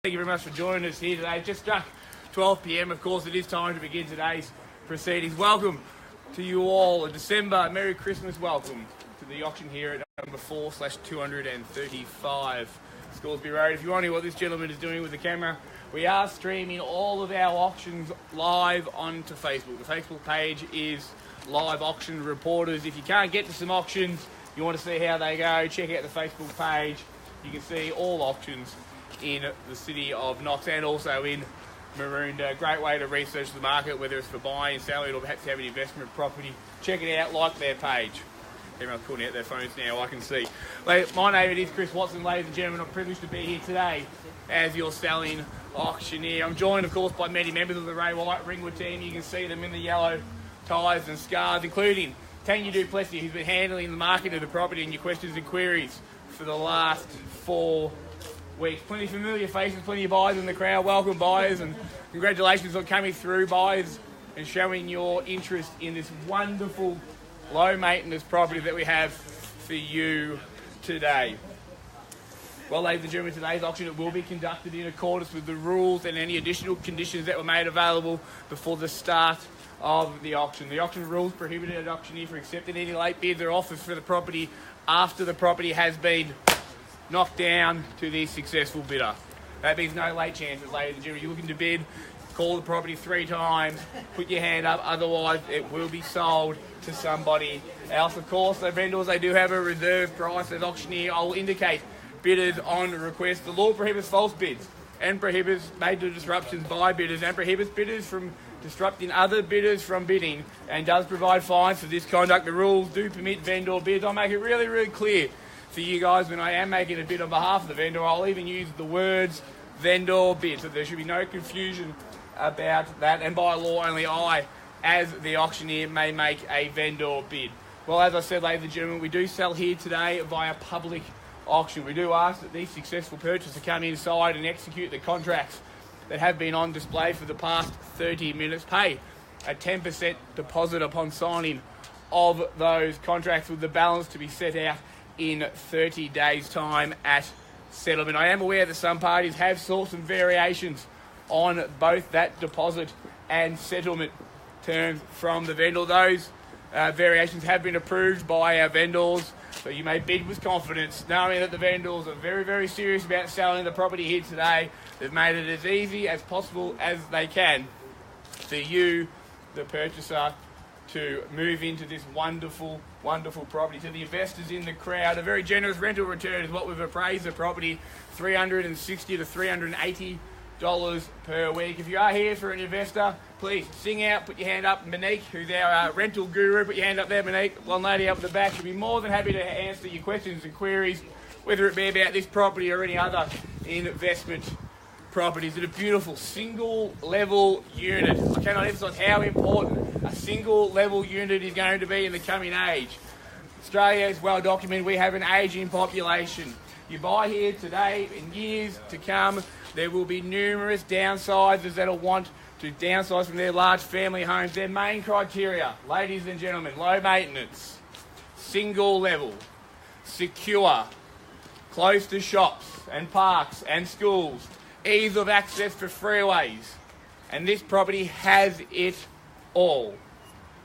Thank you very much for joining us here today. Just struck 12 p.m. Of course, it is time to begin today's proceedings. Welcome to you all. December, Merry Christmas. Welcome to the auction here at number 4/235 Scoresby Road. If you want to know what this gentleman is doing with the camera, we are streaming all of our auctions live onto Facebook. The Facebook page is Live Auction Reporters. If you can't get to some auctions, you want to see how they go, check out the Facebook page. You can see all auctions in the city of Knox and also in Maroondah. Great way to research the market, whether it's for buying, selling, or perhaps have an investment property. Check it out, like their page. Everyone's pulling out their phones now, I can see. My name is Chris Watson, ladies and gentlemen. I'm privileged to be here today as your selling auctioneer. I'm joined, of course, by many members of the Ray White Ringwood team. You can see them in the yellow ties and scarves, including Tanya Duplessis, who's been handling the market of the property and your questions and queries for the last 4 weeks. Plenty of familiar faces, plenty of buyers in the crowd. Welcome, buyers, and congratulations on coming through, buyers, and showing your interest in this wonderful low-maintenance property that we have for you today. Well, ladies and gentlemen, today's auction will be conducted in accordance with the rules and any additional conditions that were made available before the start of the auction. The auction rules prohibited an auctioneer from accepting any late bids or offers for the property after the property has been knocked down to the successful bidder. That means no late chances, ladies and gentlemen. You're looking to bid, call the property 3 times, put your hand up, otherwise it will be sold to somebody else. Of course, the vendors, they do have a reserve price. As auctioneer, I will indicate bidders on request. The law prohibits false bids and prohibits major disruptions by bidders and prohibits bidders from disrupting other bidders from bidding and does provide fines for this conduct. The rules do permit vendor bids. I'll make it really, really clear for you guys when I am making a bid on behalf of the vendor. I'll even use the words vendor bid, so there should be no confusion about that. And by law, only I, as the auctioneer, may make a vendor bid. Well, as I said, ladies and gentlemen, we do sell here today via public auction. We do ask that these successful purchasers come inside and execute the contracts that have been on display for the past 30 minutes. Pay a 10% deposit upon signing of those contracts, with the balance to be set out in 30 days' time at settlement. I am aware that some parties have sought some variations on both that deposit and settlement terms from the vendor. Those variations have been approved by our vendors, so you may bid with confidence, knowing that the vendors are very, very serious about selling the property here today. They've made it as easy as possible as they can for you, the purchaser, to move into this wonderful, wonderful property. To the investors in the crowd, a very generous rental return is what we've appraised the property, $360 to $380 per week. If you are here for an investor, please sing out, put your hand up. Monique, who's our rental guru, put your hand up there, Monique. One lady up at the back, she'll be more than happy to answer your questions and queries, whether it be about this property or any other investment properties. It's a beautiful single level unit. I cannot emphasise how important a single level unit is going to be in the coming age. Australia is well documented. We have an ageing population. You buy here today, in years to come, there will be numerous downsizers that will want to downsize from their large family homes. Their main criteria, ladies and gentlemen: low maintenance, single level, secure, close to shops and parks and schools, ease of access for freeways, and this property has it all.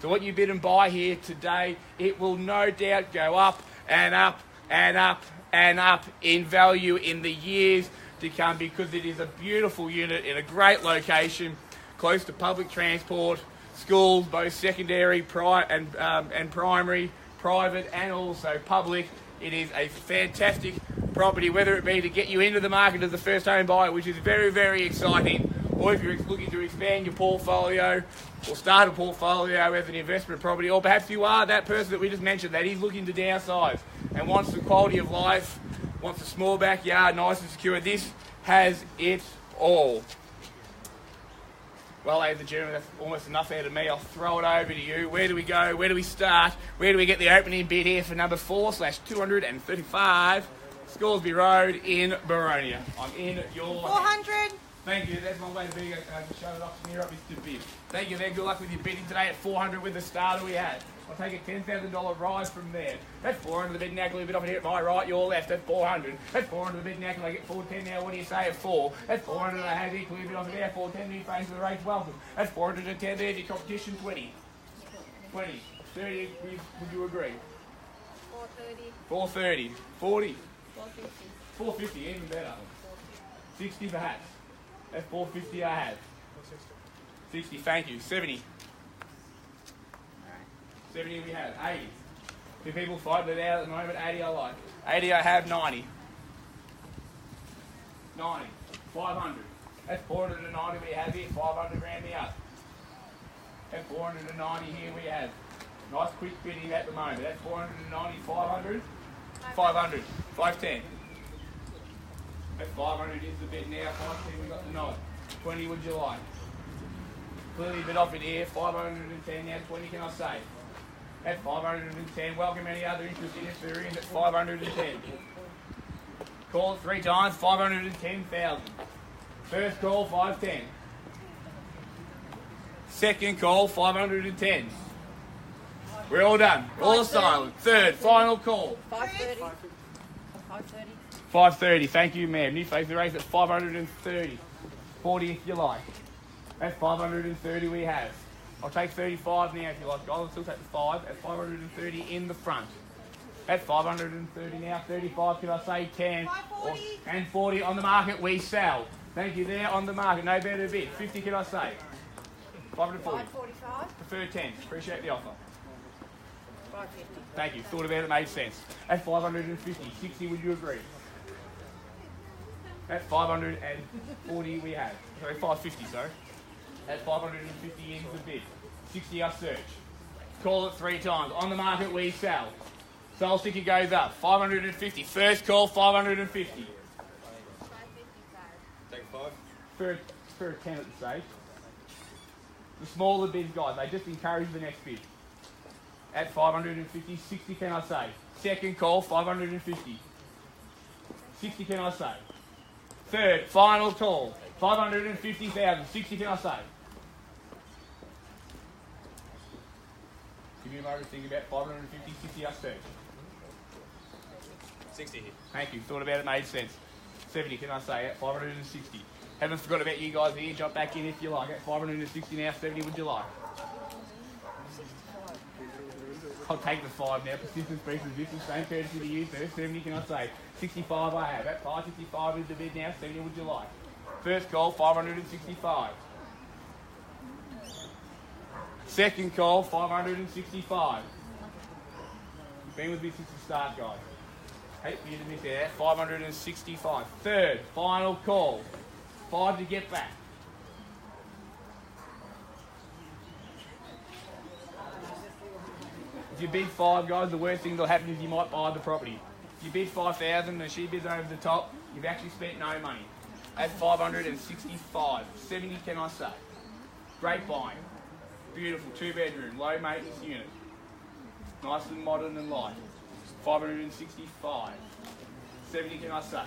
So what you bid and buy here today, it will no doubt go up and up and up and up in value in the years to come, because it is a beautiful unit in a great location, close to public transport, schools, both secondary and primary, private and also public. It is a fantastic property, whether it be to get you into the market as a first home buyer, which is very, very exciting, or if you're looking to expand your portfolio or start a portfolio as an investment property, or perhaps you are that person that we just mentioned that is looking to downsize and wants the quality of life, wants a small backyard, nice and secure. This has it all. Well, ladies and gentlemen, that's almost enough out of me. I'll throw it over to you. Where do we go? Where do we start? Where do we get the opening bid here for number 4/235 Scoresby Road in Boronia? I'm in your... 400. Thank you. That's my way to be show it off here up Mr. Bib. Thank you there. Good luck with your bidding today at 400 with the starter we had. I'll take a $10,000 rise from there. That's 400 the bid now. A little bit off here at my right, your left. That's 400. That's 400 the bid now. Can I get 410 now? What do you say at 4? That's 400 I have equally a bit off there. 410 new face of the race. Welcome. That's 410 there. Your competition 20. 20. 30. Would you agree? 430. 430. 40. 450. 450. Even better. 60 perhaps. That's 450 I have. 60, thank you. 70. 70 we have. 80. Two people fighting it out at the moment. 80 I like. 80 I have. 90. 90. 500. That's 490 we have here. 500 round me up. That's 490 here we have. Nice quick bidding at the moment. That's 490. 500. 500. 510. At 500 is the bid now. 510 we got the nod. 20 would you like? Clearly a bit off in here. 510 now. 20 can I say? At 510. Welcome any other interest in it. They're in at 510. Call it 3 times. 510,000. First call 510. Second call 510. We're all done. All silent. Third final call. 530. 530. 530, thank you, ma'am. New face of the race at 530. 40 if you like. That's 530 we have. I'll take 35 now if you like. I'll still take the 5 at 530 in the front. At 530 now, 35, can I say 10? 540. And 40 on the market, we sell. Thank you there, on the market, no better bid. 50 can I say? 540. 545. Prefer 10, appreciate the offer. 550. Thank you, thought about it, made sense. At 550, 60 would you agree? At 540 we have. Sorry, 550, sorry. At 550 ends the bid. 60 I search. Call it 3 times. On the market we sell. Soul sticker goes up. 550. First call 550. 550. Take 5. For a 10 at the stage. The smaller bids, guys, they just encourage the next bid. At 550, 60 can I say? Second call 550. 60 can I say? Third, final call, 550,000. 60 can I say? Give me a moment to think about 550, 60 I search. 60 here. Thank you, thought about it, made sense. 70 can I say at 560. Haven't forgot about you guys here, jump back in if you like. At 560 now, 70 would you like? I'll take the 5 now. Persistence breeds resistance. Same courtesy to you first. 70 can I say? 65 I have. At 565 is the bid now. 70 would you like? First call 565. Second call 565. You've been with me since the start, guys. Hate for you to miss out. 565. Third final call. 5 to get back. If you bid 5, guys, the worst thing that'll happen is you might buy the property. If you bid 5,000 and she bids over the top, you've actually spent no money. At 565, 70 can I say? Great buying. Beautiful 2-bedroom, low maintenance unit. Nice and modern and light. 565. 70 can I say?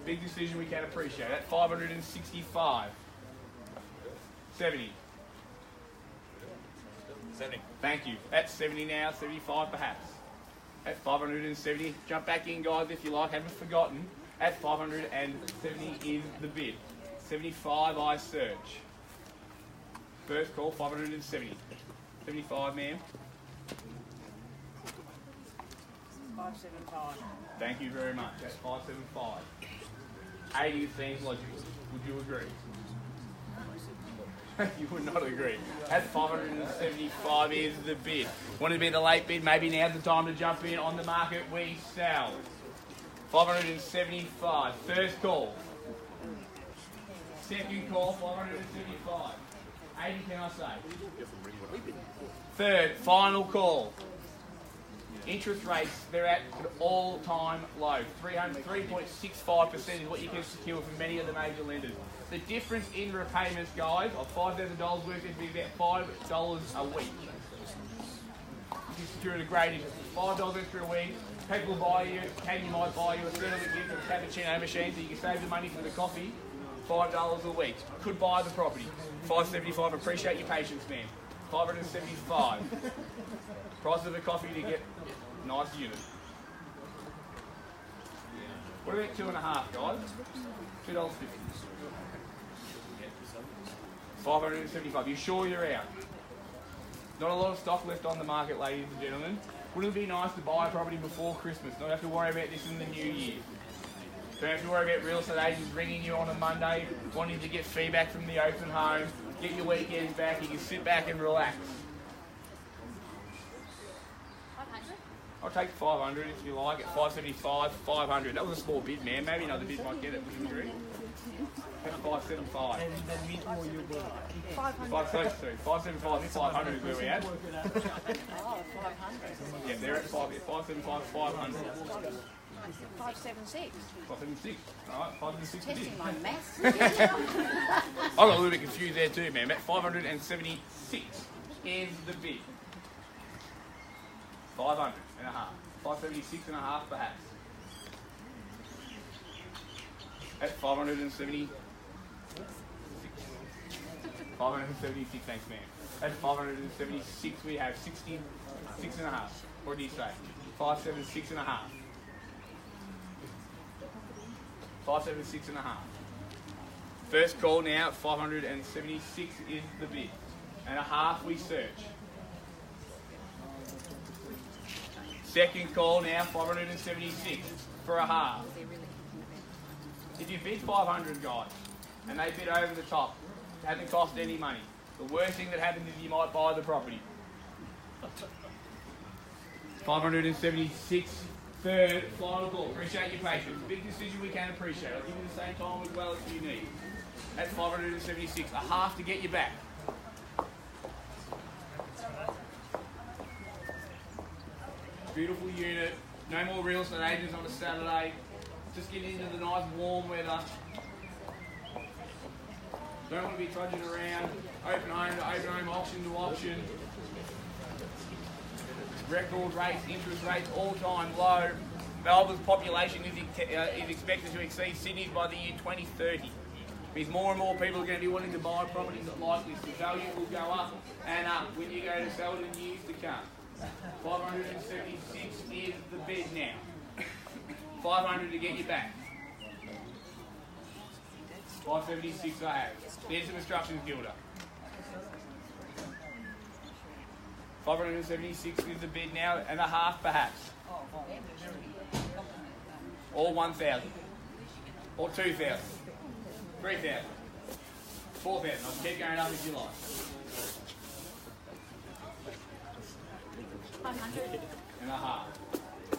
Big decision we can appreciate. At 565. 70. 70. Thank you. At 70 now, 75 perhaps. At 570, jump back in, guys, if you like. Haven't forgotten. At 570 is the bid. 75 I search. First call 570. 75, ma'am. 575. Thank you very much. That's 575. 80 seems logical. Would you agree? You would not agree. At 575 is the bid. Want to be the late bid? Maybe now's the time to jump in. On the market, we sell. 575. First call. Second call, 575. 80 can I say? Third, final call. Interest rates, they're at an all-time low. 3.65% is what you can secure from many of the major lenders. The difference in repayments, guys, of $5,000 worth is be about $5 a week. You can secure at a great interest. $5 extra a week, People buy you, might buy you a settlement gift of a cappuccino machine so you can save the money for the coffee. $5 a week. Could buy the property. $5.75. Appreciate your patience, man. $575. Price of the coffee to get nice unit. What about 2.5, guys? $2.50. $575. You sure you're out? Not a lot of stock left on the market, ladies and gentlemen. Wouldn't it be nice to buy a property before Christmas? Not have to worry about this in the new year. Don't have to worry about real estate agents ringing you on a Monday, wanting to get feedback from the open home, get your weekends back. You can sit back and relax. 500? I'll take 500 if you like. At 575, 500. That was a small bid, man. Maybe another bid might get it. Would you agree? That's 575. 575. This 500 is where we at. Oh, 500. Yeah, they're at 575, 500. 576. 576. Alright, 576 bid. Testing my maths. I got a little bit confused there too, man. At 576 is the bid. 500 and a half. 576 and a half perhaps. At 576. 576, thanks man. At 576 we have 66 and a half. What do you say? 576 and a half. 576 and a half. First call now, 576 is the bid. And a half we search. Second call now, 576 for a half. If you bid 500 guys, and they bid over the top, it hasn't cost any money. The worst thing that happens is you might buy the property. 576, third, final call. Appreciate your patience. Big decision we can appreciate. I'll give you the same time as well if you need. That's 576, a half to get you back. Beautiful unit. No more real estate agents on a Saturday. Just getting into the nice warm weather. Don't want to be trudging around open home to open home, auction to auction. Record rates, interest rates, all-time low. Melbourne's population is expected to exceed Sydney's by the year 2030. Means more and more people are going to be wanting to buy properties like this. The value will go up and up when you go to sell it in years to come. 576 is the bid now. 500 to get you back. 576 I have. There's some instructions, Gilda. 576 is the bid now, and a half perhaps. Or 1,000. Or 2,000. 3,000. 4,000. I'll keep going up if you like. 500. And a half.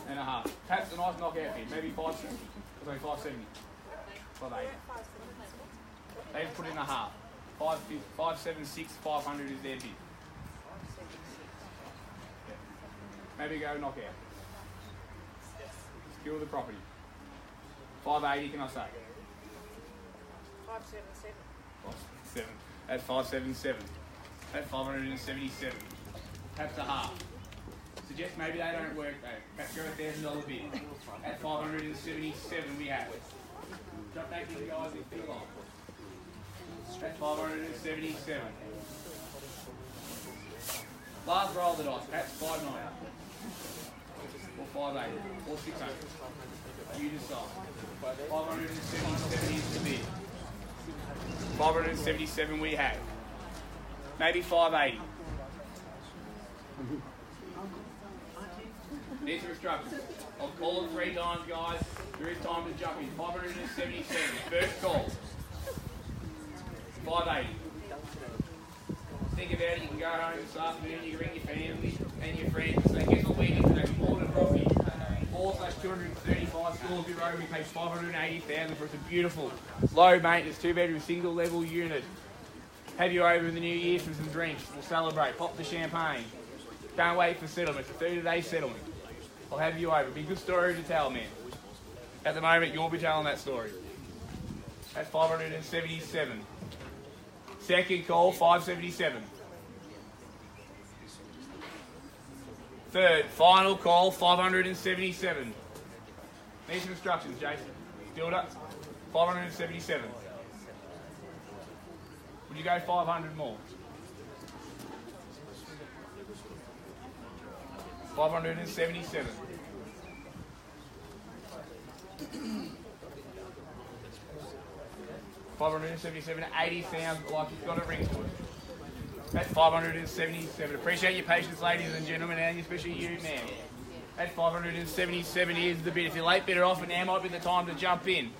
And a half. Perhaps a nice knockout bid. Maybe 570. Sorry, 570. 580. They've put in a half. 576, 500 is their bid. Yeah. Maybe go knockout. Secure the property. 580, can I say? 577. 577. At 577. At 577. Perhaps a half. Suggest maybe they don't work though. Perhaps go $1,000 bid. At 577 we have it. Drop back to the guys if you like. At 577. Last roll of the dice. Perhaps 590. Or 580. Or 600. You decide. 577 is the bid. 577 we have. Maybe 580. These are instructions. I'll call it 3 times, guys. There is time to jump in. 577. First call. 580. Think about it. You can go home this afternoon. You can ring your family and your friends and say, guess what we did today? We bought a property. 4/235 Scoresby Road. We paid $580,000 for it. It's a beautiful, low maintenance, 2-bedroom, single level unit. Have you over in the new year for some drinks. We'll celebrate. Pop the champagne. Can't wait for settlement. It's a 30-day settlement. I'll have you over. It'll be a good story to tell, man. At the moment, you'll be telling that story. That's 577. Second call, 577. Third, final call, 577. Need some instructions, Jason. Build up. 577. Would you go 500 more? 577. 577, 80 sounds like it's got a ring to it. That's 577. Appreciate your patience, ladies and gentlemen, and especially you, ma'am. That 577 is the bid. If you're late, better off, and now might be the time to jump in.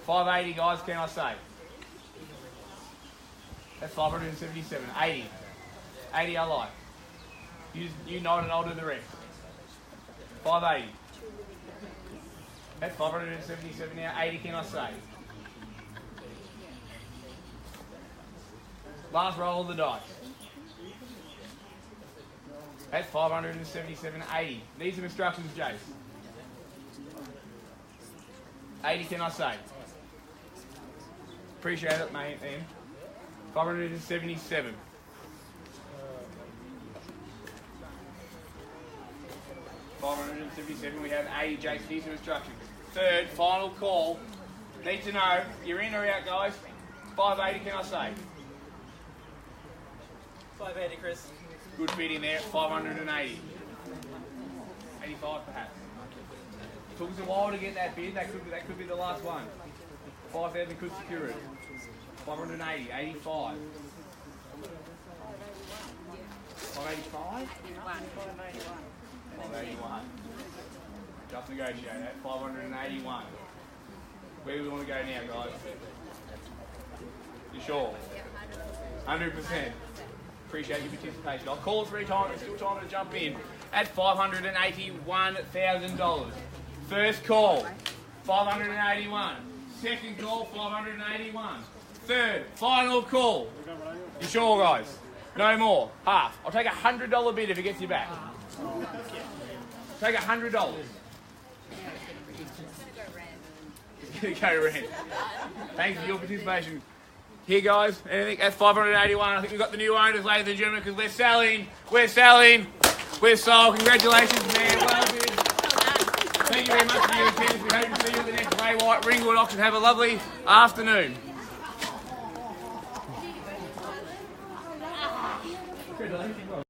580, guys, can I say? That's 577. 80. 80 I like. You nod and I'll do the rest. 580. That's 577 now. 80 can I say? Last roll of the dice. That's 577, 80. Need some instructions, Jace. 80 can I say? Appreciate it, mate. 577. 577. We have 80. Jace, need some instructions. Third, final call. Need to know, you're in or out, guys? 580 can I say? 580, Chris. Good bid in there, 580. 85 perhaps. Took us a while to get that bid, that could be the last one. 5,000 could secure it. 580, 85. 585? 581. Just negotiate that, 581. Where do we want to go now, guys? You sure? 100%. Appreciate your participation. I'll call 3 times, there's still time to jump in. At $581,000. First call, 581. Second call, 581. Third, final call. You sure, guys? No more. Half. I'll take $100 bid if it gets you back. Take $100. It's going to go rent. Thanks for your participation. Here, guys, anything at 581. I think we've got the new owners, ladies and gentlemen, because we're selling. We're sold. Congratulations, man. Well bid. Thank you very much for your attendance. We hope to see you at the next Ray White Ringwood auction. Have a lovely afternoon.